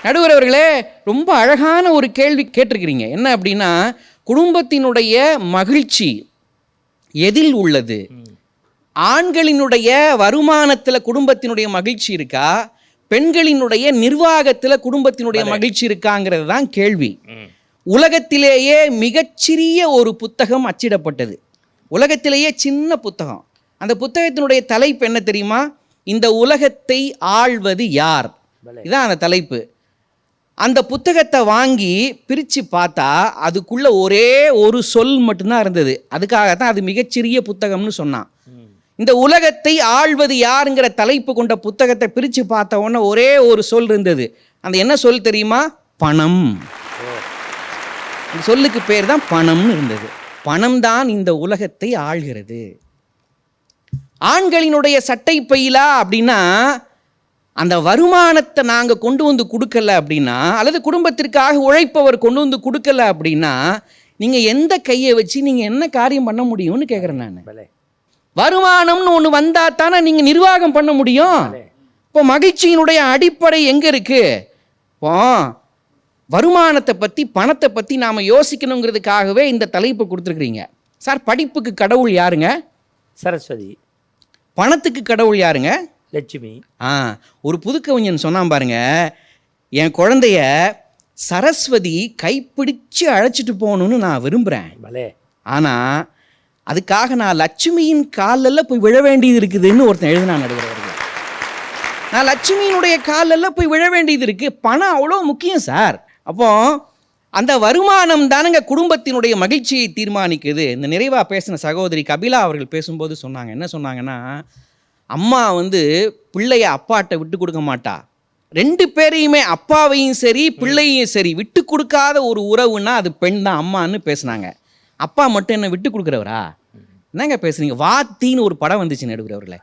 நடுவர் அவர்களே, ரொம்ப அழகான ஒரு கேள்வி கேட்டிருக்கிறீங்க. என்ன அப்படின்னா, குடும்பத்தினுடைய மகிழ்ச்சி எதில் உள்ளது? ஆண்களினுடைய வருமானத்தில் குடும்பத்தினுடைய மகிழ்ச்சி இருக்கா, பெண்களினுடைய நிர்வாகத்தில் குடும்பத்தினுடைய மகிழ்ச்சி இருக்காங்கிறது தான் கேள்வி. உலகத்திலேயே மிகச்சிறிய ஒரு புத்தகம் அச்சிடப்பட்டது. உலகத்திலேயே சின்ன புத்தகம். அந்த புத்தகத்தினுடைய தலைப்பு என்ன தெரியுமா? இந்த உலகத்தை ஆள்வது யார்? இதுதான் அந்த தலைப்பு. அந்த புத்தகத்தை வாங்கி பிரித்து பார்த்தா அதுக்குள்ள ஒரே ஒரு சொல் மட்டும்தான் இருந்தது. அதுக்காகத்தான் அது மிகச்சிறிய புத்தகம்னு சொன்னான். இந்த உலகத்தை ஆள்வது யாருங்கிற தலைப்பு கொண்ட புத்தகத்தை பிரித்து பார்த்த உடனே ஒரே ஒரு சொல் இருந்தது. அந்த என்ன சொல் தெரியுமா? பணம். அந்த சொல்லுக்கு பேர் தான் பணம்னு இருந்தது. பணம் தான் இந்த உலகத்தை ஆள்கிறது. ஆண்களினுடைய சட்டை பையிலா அப்படின்னா, அந்த வருமானத்தை நாங்கள் கொண்டு வந்து கொடுக்கல அப்படின்னா, அல்லது குடும்பத்திற்காக உழைப்பவர் கொண்டு வந்து கொடுக்கல அப்படின்னா, நீங்கள் எந்த கையை வச்சு நீங்கள் என்ன காரியம் பண்ண முடியும்னு கேட்குறேன் நான். வருமானம்னு ஒன்று வந்தால் தானே நீங்கள் நிர்வாகம் பண்ண முடியும். இப்போ மகிழ்ச்சியினுடைய அடிப்படை எங்கே இருக்குது? இப்போ வருமானத்தை பற்றி, பணத்தை பற்றி நாம் யோசிக்கணுங்கிறதுக்காகவே இந்த தலைப்பு கொடுத்துருக்குறீங்க. சார், படிப்புக்கு கடவுள் யாருங்க? சரஸ்வதி. பணத்துக்கு கடவுள் யாருங்க? லட்சுமி. ஒரு புதுக்கவிஞன் சொன்னான் பாருங்க, என் குழந்தைய சரஸ்வதி கைப்பிடிச்சு அழைச்சிட்டு போகணுன்னு நான் விரும்புகிறேன், ஆனால் அதுக்காக நான் லட்சுமியின் காலில் போய் விழ வேண்டியது இருக்குதுன்னு ஒருத்தன் எழுதினா. நடுவர்கள், நான் லட்சுமியினுடைய காலில் போய் விழ வேண்டியது இருக்குது. பணம் அவ்வளோ முக்கியம் சார். அப்போ அந்த வருமானம் தானங்க குடும்பத்தினுடைய மகிழ்ச்சியை தீர்மானிக்குது. இந்த நிறைவாக பேசின சகோதரி கபிலா அவர்கள் பேசும்போது சொன்னாங்க. என்ன சொன்னாங்கன்னா, அம்மா பிள்ளைய அப்பாட்ட விட்டு கொடுக்க மாட்டா. ரெண்டு பேரையுமே, அப்பாவையும் சரி பிள்ளையும் சரி, விட்டு கொடுக்காத ஒரு உறவுன்னா அது பெண் தான், அம்மான்னு பேசுனாங்க. அப்பா மட்டும் என்ன விட்டு கொடுக்குறவரா? என்னங்க பேசுறீங்க? வாத்தின்னு ஒரு படம் வந்துச்சு நடுவுறவர்களே.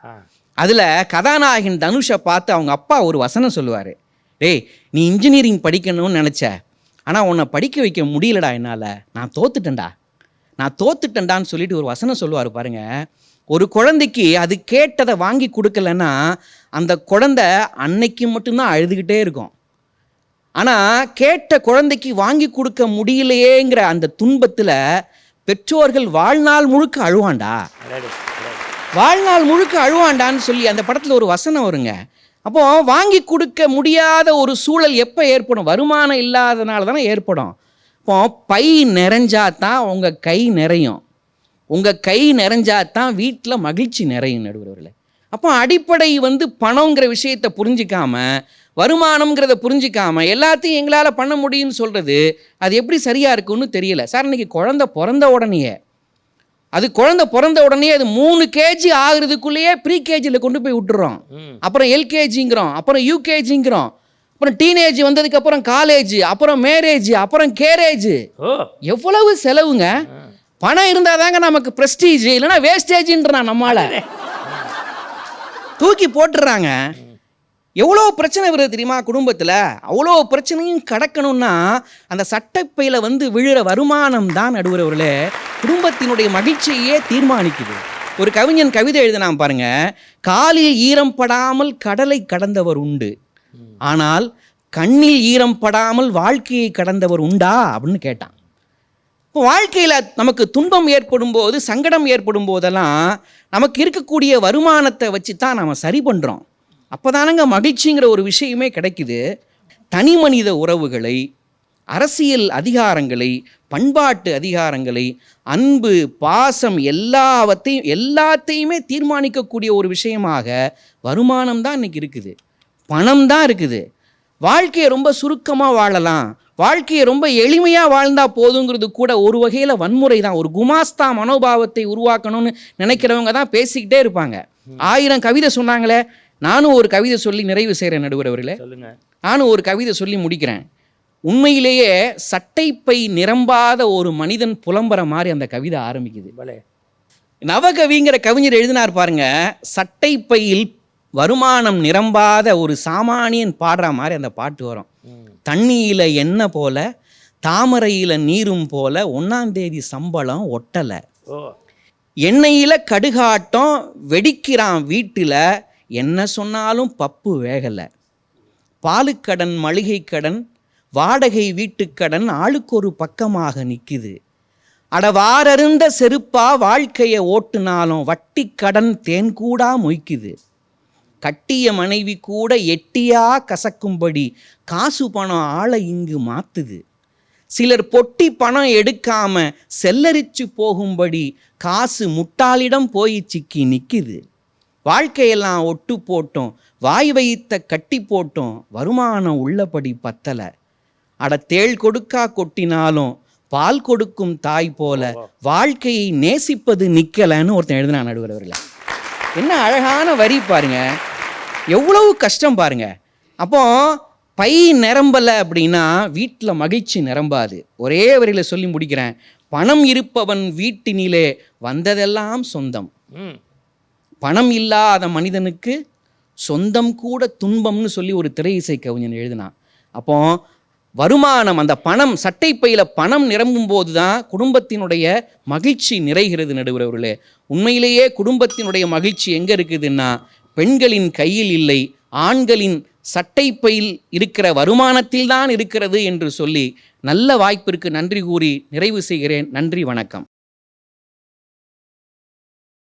அதில் கதாநாயகன் தனுஷை பார்த்து அவங்க அப்பா ஒரு வசனம் சொல்லுவார். டேய், நீ இன்ஜினியரிங் படிக்கணும்னு நினச்ச, ஆனால் உன்னை படிக்க வைக்க முடியலடா என்னால், நான் தோத்துட்டேன்டான்னு சொல்லிட்டு ஒரு வசனம் சொல்லுவார் பாருங்க. ஒரு குழந்தைக்கு அது கேட்டதை வாங்கி கொடுக்கலன்னா அந்த குழந்தை அன்னைக்கு மட்டும்தான் அழுதுகிட்டே இருக்கும். ஆனால் கேட்ட குழந்தைக்கு வாங்கி கொடுக்க முடியலையேங்கிற அந்த துன்பத்தில் பெற்றோர்கள் வாழ்நாள் முழுக்க அழுவாண்டான்னு சொல்லி அந்த படத்தில் ஒரு வசனம் வருங்க. அப்போ வாங்கி கொடுக்க முடியாத ஒரு சூழல் எப்போ ஏற்படும்? வருமானம் இல்லாதனால தானே ஏற்படும். இப்போ பை நிறைஞ்சாதான் உங்கள் கை நிறையும், உங்கள் கை நிறைஞ்சாதான் வீட்டில் மகிழ்ச்சி நிறையும் நடுவர்களே. அப்போ அடிப்படை பணங்கிற விஷயத்தை புரிஞ்சிக்காம, வருமானம்ங்கிறத புரிஞ்சிக்காம எல்லாத்தையும் எங்களால் பண்ண முடியும்னு சொல்கிறது அது எப்படி சரியாக இருக்குன்னு தெரியல சார். இன்றைக்கி குழந்தை பிறந்த உடனே அது 3 kg ஆகுறதுக்குள்ளேயே ப்ரீ கேஜியில் கொண்டு போய் விட்டுறோம். அப்புறம் எல்கேஜிங்கிறோம், அப்புறம் யூகேஜிங்கிறோம், அப்புறம் டீனேஜ் வந்ததுக்கப்புறம் காலேஜ், அப்புறம் மேரேஜ், அப்புறம் கேரேஜ். எவ்வளவு செலவுங்க! பணம் இருந்தால் தாங்க நமக்கு ப்ரெஸ்டீஜ், இல்லைன்னா வேஸ்டேஜ்ன்றான். நம்மளால தூக்கி போட்டுடுறாங்க. எவ்வளோ பிரச்சனை வருது தெரியுமா குடும்பத்தில்? அவ்வளோ பிரச்சனையும் கடக்கணும்னா அந்த சட்டப்பையில் விழுற வருமானம் தான் நடுவர்களே குடும்பத்தினுடைய மகிழ்ச்சியே தீர்மானிக்குது. ஒரு கவிஞன் கவிதை எழுதினான் பாருங்க. காலில் ஈரம் படாமல் கடலை கடந்தவர் உண்டு, ஆனால் கண்ணில் ஈரம் படாமல் வாழ்க்கையை கடந்தவர் உண்டா அப்படின்னு கேட்டான். இப்போ வாழ்க்கையில் நமக்கு துன்பம் ஏற்படும் போது, சங்கடம் ஏற்படும் போதெல்லாம் நமக்கு இருக்கக்கூடிய வருமானத்தை வச்சு தான் நம்ம சரி பண்ணுறோம். அப்போ தானங்க மகிழ்ச்சிங்கிற ஒரு விஷயமே கிடைக்குது. தனி மனித உறவுகளை, அரசியல் அதிகாரங்களை, பண்பாட்டு அதிகாரங்களை, அன்பு, பாசம் எல்லாத்தையுமே தீர்மானிக்கக்கூடிய ஒரு விஷயமாக வருமானம் தான் இன்றைக்கி இருக்குது, பணம் தான் இருக்குது. வாழ்க்கையை ரொம்ப சுருக்கமாக வாழலாம், வாழ்க்கையை ரொம்ப எளிமையாக வாழ்ந்தால் போதுங்கிறது கூட ஒரு வகையில் வன்முறை தான். ஒரு குமாஸ்தா மனோபாவத்தை உருவாக்கணும்னு நினைக்கிறவங்க தான் பேசிக்கிட்டே இருப்பாங்க. 1000 கவிதை சொன்னாங்களே, நானும் ஒரு கவிதை சொல்லி நிறைவு செய்கிறேன் நடுவர் அவர்களே. நானும் ஒரு கவிதை சொல்லி முடிக்கிறேன். உண்மையிலேயே சட்டைப்பை நிரம்பாத ஒரு மனிதன் புலம்புற மாதிரி அந்த கவிதை ஆரம்பிக்குது. நவகவிங்கிற கவிஞர் எழுதினார் பாருங்க. சட்டைப்பையில் வருமானம் நிரம்பாத ஒரு சாமானியன் பாடுற மாதிரி அந்த பாட்டு வரும். தண்ணியில் எண்ணெய் போல, தாமரையில் நீரும் போல, 1ஆம் தேதி சம்பளம் ஒட்டலை, எண்ணெயில் கடுகாட்டம் வெடிக்கிறான் வீட்டில், என்ன சொன்னாலும் பப்பு வேகலை, பாலுக்கடன், மளிகை கடன், வாடகை வீட்டுக்கடன் ஆளுக்கொரு பக்கமாக நிற்குது. அடவாரருந்த செருப்பா வாழ்க்கையை ஓட்டுனாலும் வட்டி கடன் தேன்கூடா மொய்க்குது. கட்டிய மனைவி கூட எட்டியா கசக்கும்படி காசு பணம் ஆளை இங்கு மாத்துது. சிலர் பொட்டி பணம் எடுக்காம செல்லரிச்சு போகும்படி காசு முட்டாளிடம் போய் சிக்கி நிற்குது. வாழ்க்கையெல்லாம் ஒட்டு போட்டோம், வாய் வைத்த கட்டி போட்டோம், வருமானம் உள்ளபடி பத்தலை. அட தேள் கொடுக்கா கொட்டினாலும் பால் கொடுக்கும் தாய் போல வாழ்க்கையை நேசிப்பது நிக்கலன்னு ஒருத்தன் எழுதினான் நடுவர் அவர்களே. என்ன அழகான வரி பாருங்க, எவ்வளவு கஷ்டம் பாருங்க. அப்போ பை நிரம்பலை அப்படின்னா வீட்டில் மகிழ்ச்சி நிரம்பாது. ஒரே வரியில் சொல்லி முடிக்கிறேன். பணம் இருப்பவன் வீட்டினிலே வந்ததெல்லாம் சொந்தம். பணம் இல்லாத மனிதனுக்கு சொந்தம் கூட துன்பம்னு சொல்லி ஒரு திரை இசை கவிஞன் எழுதினான். அப்போ வருமானம், அந்த பணம், சட்டைப்பையில் பணம் நிரம்பும் போது தான் குடும்பத்தினுடைய மகிழ்ச்சி நிறைகிறது நடுவர் அவர்களே. உண்மையிலேயே குடும்பத்தினுடைய மகிழ்ச்சி எங்கே இருக்குதுன்னா பெண்களின் கையில் இல்லை, ஆண்களின் சட்டைப்பையில் இருக்கிற வருமானத்தில் தான் இருக்கிறது என்று சொல்லி நல்ல வாய்ப்பிற்கு நன்றி கூறி நிறைவு செய்கிறேன். நன்றி, வணக்கம்.